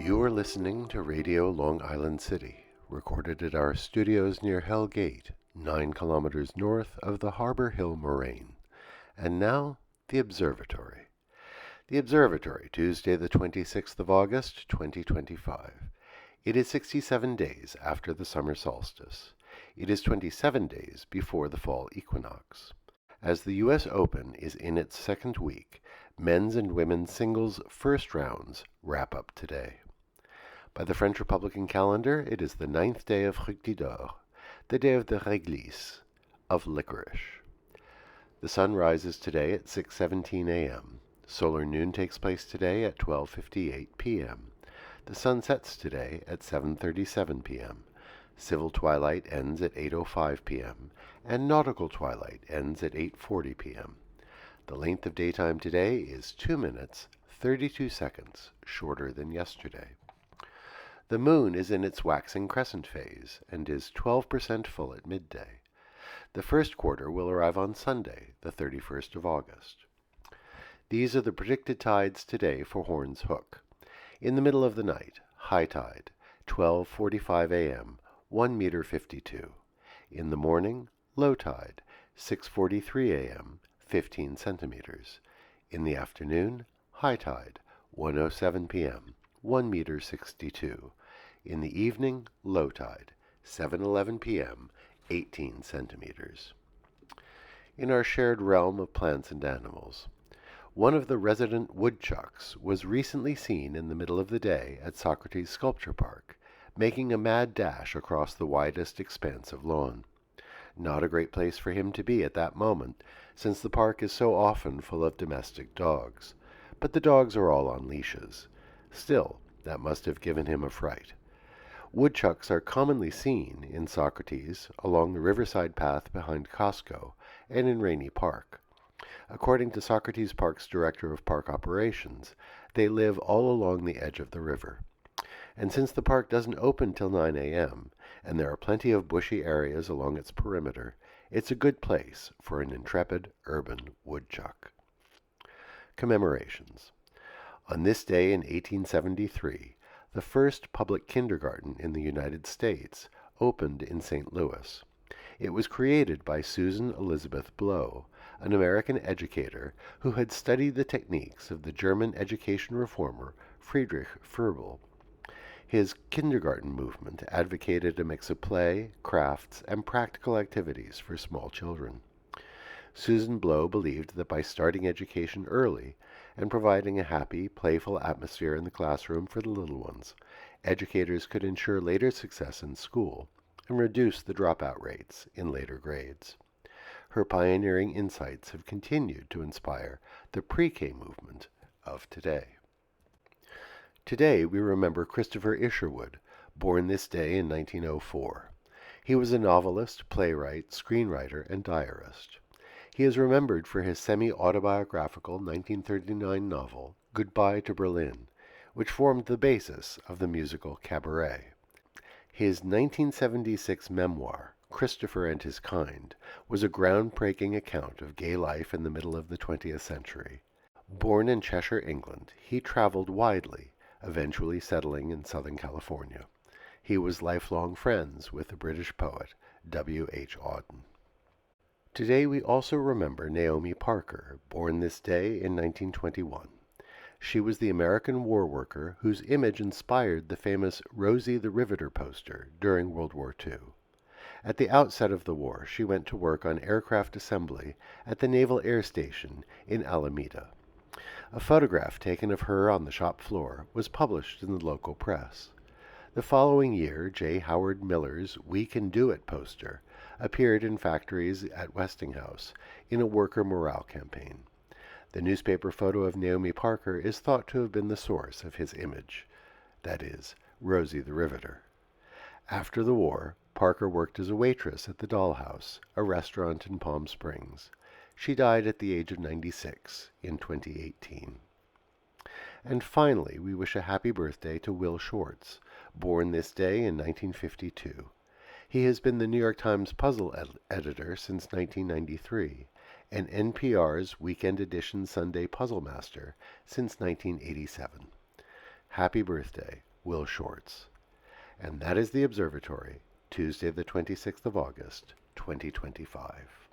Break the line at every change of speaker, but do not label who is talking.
You are listening to Radio Long Island City, recorded at our studios near Hell Gate, 9 kilometers north of the Harbor Hill Moraine. And now, the Observatory. The Observatory, Tuesday the 26th of August, 2025. It is 67 days after the summer solstice. It is 27 days before the fall equinox. As the U.S. Open is in its second week, men's and women's singles first rounds wrap up today. By the French Republican calendar, it is the 9th day of Fructidor, the day of the réglisse, of licorice. The sun rises today at 6:17 a.m. Solar noon takes place today at 12:58 p.m. The sun sets today at 7:37 p.m. Civil twilight ends at 8:05 p.m., and nautical twilight ends at 8:40 p.m. The length of daytime today is 2 minutes, 32 seconds, shorter than yesterday. The moon is in its waxing crescent phase and is 12% full at midday. The first quarter will arrive on Sunday, the 31st of August. These are the predicted tides today for Horn's Hook. In the middle of the night, high tide, 12:45 a.m., 1 meter 52. In the morning, low tide, 6:43 a.m., 15 centimeters. In the afternoon, high tide, 1:07 p.m., 1 meter 62. In the evening, low tide, 7:11 p.m., 18 centimeters. In our shared realm of plants and animals, one of the resident woodchucks was recently seen in the middle of the day at Socrates Sculpture Park, making a mad dash across the widest expanse of lawn. Not a great place for him to be at that moment, since the park is so often full of domestic dogs. But the dogs are all on leashes. Still, that must have given him a fright. Woodchucks are commonly seen in Socrates, along the riverside path behind Costco, and in Rainey Park. According to Socrates Park's Director of Park Operations, they live all along the edge of the river. And since the park doesn't open till 9 a.m., and there are plenty of bushy areas along its perimeter, it's a good place for an intrepid urban woodchuck. Commemorations. On this day in 1873, the first public kindergarten in the United States opened in St. Louis. It was created by Susan Elizabeth Blow, an American educator who had studied the techniques of the German education reformer Friedrich Froebel. His kindergarten movement advocated a mix of play, crafts, and practical activities for small children. Susan Blow believed that by starting education early and providing a happy, playful atmosphere in the classroom for the little ones, educators could ensure later success in school and reduce the dropout rates in later grades. Her pioneering insights have continued to inspire the pre-K movement of today. Today we remember Christopher Isherwood, born this day in 1904. He was a novelist, playwright, screenwriter, and diarist. He is remembered for his semi-autobiographical 1939 novel, Goodbye to Berlin, which formed the basis of the musical Cabaret. His 1976 memoir, Christopher and His Kind, was a groundbreaking account of gay life in the middle of the 20th century. Born in Cheshire, England, he traveled widely, eventually settling in Southern California. He was lifelong friends with the British poet W. H. Auden. Today we also remember Naomi Parker, born this day in 1921. She was the American war worker whose image inspired the famous Rosie the Riveter poster during World War II. At the outset of the war, she went to work on aircraft assembly at the Naval Air Station in Alameda. A photograph taken of her on the shop floor was published in the local press. The following year, J. Howard Miller's We Can Do It poster appeared in factories at Westinghouse in a worker morale campaign. The newspaper photo of Naomi Parker is thought to have been the source of his image, that is, Rosie the Riveter. After the war, Parker worked as a waitress at the Dollhouse, a restaurant in Palm Springs. She died at the age of 96 in 2018. And finally, we wish a happy birthday to Will Shortz, born this day in 1952. He has been the New York Times puzzle editor since 1993, and NPR's Weekend Edition Sunday Puzzle Master since 1987. Happy birthday, Will Shortz. And that is the Observatory, Tuesday the 26th of August, 2025.